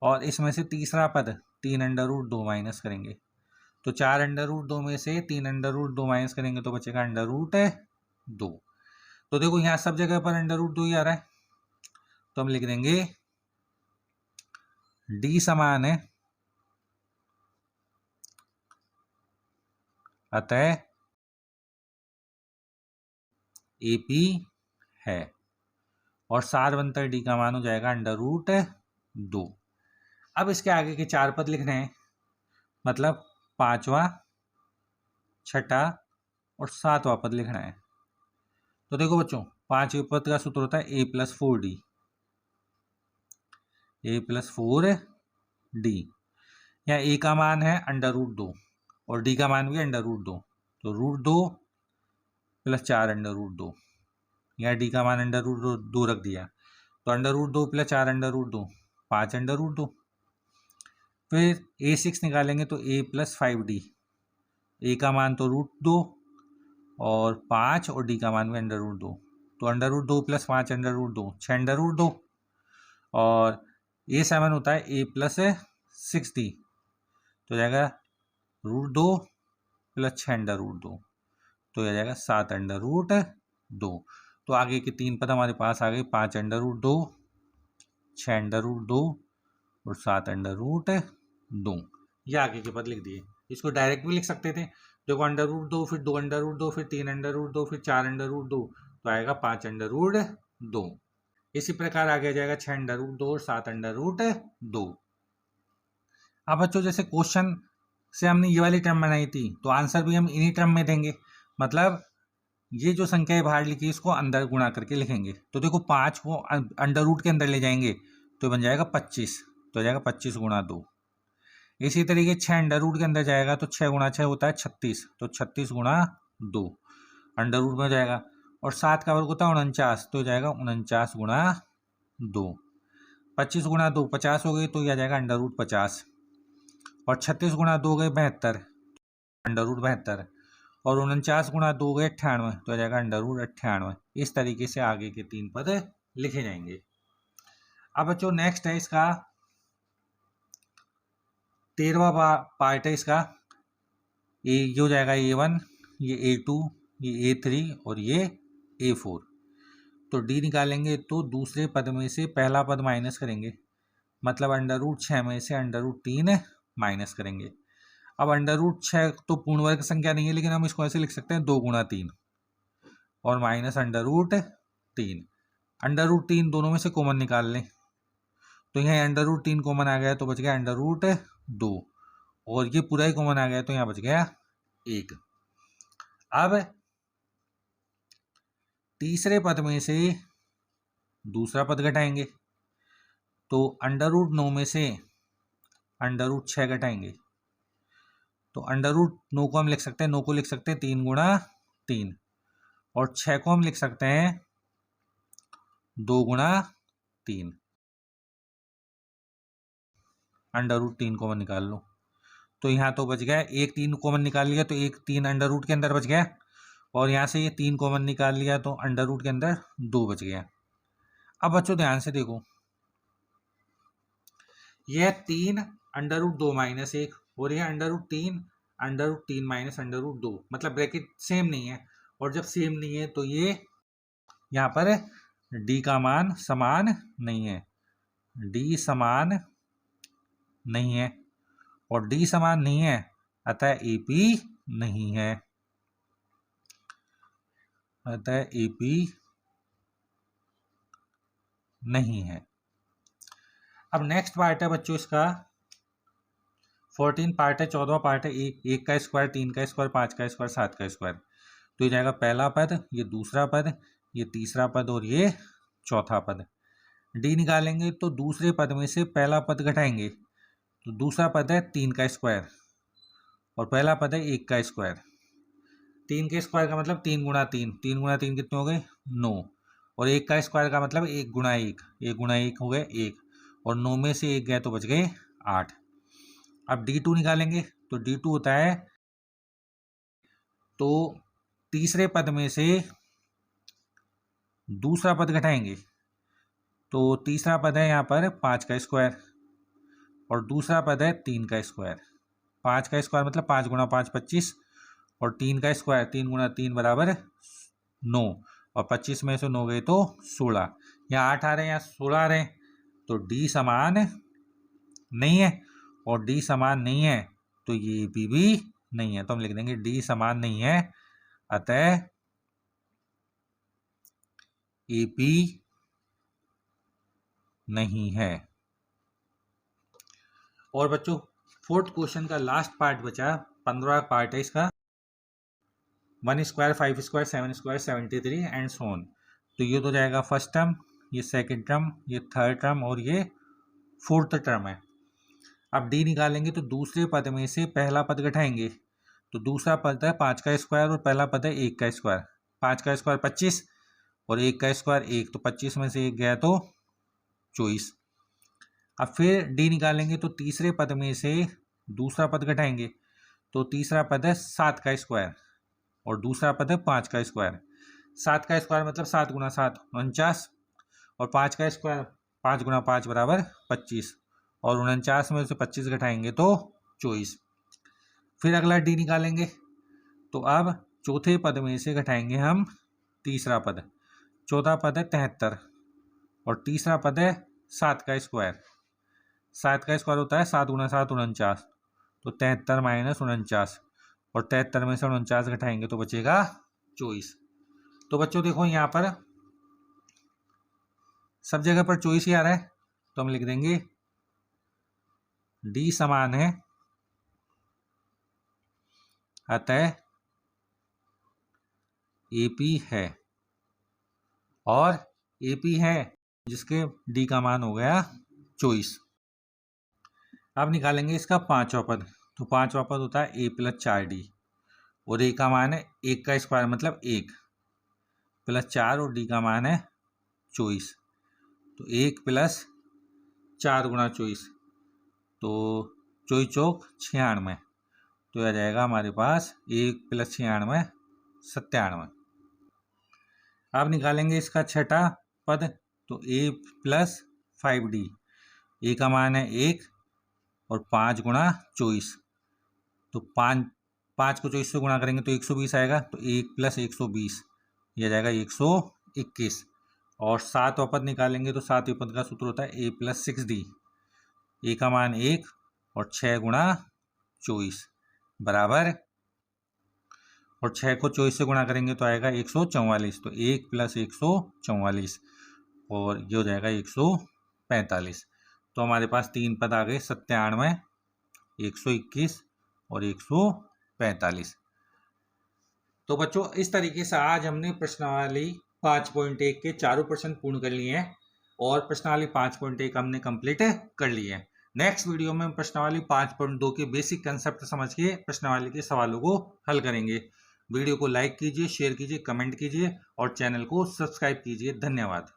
और इसमें से तीसरा पद 3 अंडर रूट 2 माइनस करेंगे तो 4 अंडर रूट 2 में से 3 अंडर रूट 2 माइनस करेंगे तो बचेगा अंडर रूट 2। तो देखो यहाँ सब जगह पर अंडर रूट 2 ही आ रहा है, तो हम लिख देंगे डी समान है अतः एपी है, और सार बनकर डी का मान हो जाएगा अंडर रूट 2। अब इसके आगे के 4 पद लिखने हैं, मतलब 5वां, 6ठा और 7वां पद लिखना है। तो देखो बच्चों 5वें पद का सूत्र होता है a+4d, a+4d, यहाँ a का मान है अंडर रूट 2 और d का मान भी अंडर रूट 2, तो √2 + 4 अंडर रूट 2, यहाँ d का मान अंडर रूट 2 रख दिया, तो under root 2 + 4 under root 2 5 under root 2, फिर a6 निकालेंगे तो a+5d, a का मान तो √2 और 5 और d का मान भी अंडर रूट 2, तो under root 2 + 5 under root 2 6 under root 2, और a7 होता है a+6d, तो जाएगा √2 + 6 अंडर रूट 2, तो यह जाएगा 7 अंडर रूट 2। तो आगे के 3 पद हमारे पास आ गए 5 अंडर रूट 2, 6 अंडर रूट 2 और 7 अंडर रूट 2, ये आगे के पद लिख दिए। इसको डायरेक्ट भी लिख सकते थे, देखो अंडर रूट 2 फिर 2 अंडर रूट 2 फिर 3 अंडर रूट 2 फिर 4 अंडर रूट 2, तो आएगा 5 अंडर रूट 2। इसी प्रकार आगे जाएगा 6 अंडर रूट 2 और 7 अंडर रूट 2। अब बच्चों जैसे क्वेश्चन से हमने ये वाली टर्म बनाई थी तो आंसर भी हम इन्हीं टर्म में देंगे, मतलब ये जो संख्या बाहर लिखी इसको अंदर गुणा करके लिखेंगे। तो देखो 5 को अंडर रूट के अंदर ले जाएंगे तो बन जाएगा 25, तो जाएगा 25 गुणा 2। इसी तरीके 6 अंडर रूट के अंदर जाएगा तो 6 गुणा 6 होता है 36, तो 36 गुणा 2 अंडर रूट में जाएगा। और 7 का वर्ग होता है 49, तो जाएगा 49 गुणा 2। 25 गुणा 2 50 हो गई, तो यह जाएगा अंडर रूट 50। और 36 गुणा 2 गए 72, अंडर रूट 72। और 49 गुणा 2 गए 98, तो आ जाएगा अंडर रूट 98। इस तरीके से आगे के 3 पद लिखे जाएंगे। अब बच्चों नेक्स्ट है इसका 13वां पार्ट है इसका। ये हो जाएगा A1, ये A2, ये A3 और ये A4। तो D निकालेंगे तो दूसरे पद में से पहला पद माइनस करेंगे, मतलब अंडर रूट 6 में से अंडर रूट 3 माइनस करेंगे। अब अंडर रूट 6 तो पूर्ण वर्ग संख्या नहीं है, लेकिन हम इसको ऐसे लिख सकते हैं 2 गुणा 3 और minus under root 3। Under root 3 दोनों में से कॉमन निकाल लें, तो यहाँ अंडर रूट 3 कॉमन आ गया तो बच गया अंडर रूट 2, और ये पूरा ही कॉमन आ गया तो यहाँ बच गया 1। अब तीसरे पद में से दूसरा पद घटाएंगे, तो अंडर रूट 9 में से अंडर रूट 6 घटाएंगे, तो अंडर रूट 9 को हम लिख सकते हैं 9 को लिख सकते हैं 3 गुणा 3, और 6 को हम लिख सकते हैं 2 गुणा 3। अंडर रूट 3 कॉमन निकाल लो, तो यहाँ तो बच गया 1 3 कॉमन निकाल लिया तो 1 3 अंडर रूट के अंदर बच गया, और यहाँ से ये 3 कॉमन निकाल लिया तो अंडर रूट के अंदर 2 बच गया। अब बच्चों ध्यान से देखो, यह 3 अंडर रूट 2 माइनस 1 और यह under root 3 minus under root 2, मतलब ब्रैकेट सेम नहीं है। और जब सेम नहीं है तो ये यहाँ पर डी का मान समान नहीं है, डी समान नहीं है, और डी समान नहीं है अतः एपी नहीं है, अतः एपी नहीं है। अब नेक्स्ट पार्ट है बच्चों इसका 14 पार्ट है, 14वां पार्ट है। 1 का स्क्वायर, 3 का स्क्वायर, 5 का स्क्वायर, 7 का स्क्वायर। तो ये जाएगा पहला पद, ये दूसरा पद, ये तीसरा पद और ये चौथा पद। डी निकालेंगे तो दूसरे पद में से पहला पद घटाएंगे, तो दूसरा पद है 3 का स्क्वायर और पहला पद है 1 का स्क्वायर। 3 के स्क्वायर का मतलब 3 गुणा 3, 3 गुणा 3 कितने हो गए 9, और 1 का स्क्वायर का मतलब 1 गुणा 1, 1 गुणा 1 हो गए 1, और 9 में से 1 गया तो बच गए 8। अब D2 निकालेंगे तो D2 होता है, तो तीसरे पद में से दूसरा पद घटाएंगे, तो तीसरा पद है यहाँ पर 5 का स्क्वायर और दूसरा पद है 3 का स्क्वायर। 5 का स्क्वायर मतलब 5 गुणा 5 25, और 3 का स्क्वायर 3 गुणा 3 बराबर 9, और 25 में से 9 गए तो 16। यहाँ 8 आ रहे हैं, यहाँ 16 आ रहे हैं, तो डी समान नहीं है, और डी समान नहीं है तो ये भी नहीं है, तो हम लिख देंगे डी समान नहीं है अतः एपी नहीं है। और बच्चों फोर्थ क्वेश्चन का लास्ट पार्ट बचा, 15वां पार्ट है इसका 1 square 5 square 7 square 73 and so on. तो ये तो जाएगा फर्स्ट टर्म, ये सेकंड टर्म, ये थर्ड टर्म और ये फोर्थ टर्म है। अब डी निकालेंगे तो दूसरे पद में से पहला पद घटाएंगे, तो दूसरा पद है 5 का स्क्वायर और पहला पद है 1 का स्क्वायर। 5 का स्क्वायर 25 और 1 का स्क्वायर 1, तो 25 में से 1 गया तो 24। अब फिर डी निकालेंगे तो तीसरे पद में से दूसरा पद घटाएंगे, तो तीसरा पद है 7 का स्क्वायर और दूसरा पद है 5 का स्क्वायर। 7 का स्क्वायर मतलब 7 गुणा 7 49, और 5 का स्क्वायर 5 गुणा 5 बराबर 25, और 49 में से 25 घटाएंगे तो 24। फिर अगला डी निकालेंगे, तो अब चौथे पद में से घटाएंगे हम तीसरा पद। चौथा पद है 73 और तीसरा पद है 7 का स्क्वायर। 7 का स्क्वायर होता है 7 गुणा 7 49, तो 73 माइनस 49, और 73 में से 49 घटाएंगे तो बचेगा 24। तो बच्चों देखो यहाँ पर सब जगह पर चॉइस ही आ रहा है तो हम लिख देंगे डी समान है, अतः एपी है, और एपी है जिसके डी का मान हो गया चॉइस। अब निकालेंगे इसका पांचवा पद। तो पांचवा पद होता है ए प्लस 4d, और ए का मान है 1 का स्क्वायर मतलब 1 प्लस 4, और डी का मान है चॉइस। तो 1 प्लस 4 गुणा चॉइस, तो चौबीस चौक 96, तो आ जाएगा हमारे पास 1 प्लस 96 97। अब निकालेंगे इसका छठा पद। तो ए प्लस 5d, ए का मान है 1 और 5 गुणा चौबीस, तो 5 को 24 से गुणा करेंगे तो 120 आएगा, तो 1 प्लस 120 ये आ जाएगा 121। और सातवां पद निकालेंगे तो सातवें पद का सूत्र होता है ए प्लस 6d, ए का मान 1 और 6 गुणा 24 बराबर, और 6 को 24 से गुणा करेंगे तो आएगा 144, तो 1 प्लस 144 और ये हो जाएगा 145। तो हमारे पास तीन पद आ गए 97, 121 और 145। तो बच्चों इस तरीके से आज हमने प्रश्नावली 5.1 के चारों प्रश्न पूर्ण कर लिए हैं, और प्रश्नावली 5.1 हमने कंप्लीट कर लिए हैं। नेक्स्ट वीडियो में हम प्रश्नावली 5.2 के बेसिक कंसेप्ट समझ के प्रश्नावली के सवालों को हल करेंगे। वीडियो को लाइक कीजिए, शेयर कीजिए, कमेंट कीजिए और चैनल को सब्सक्राइब कीजिए। धन्यवाद।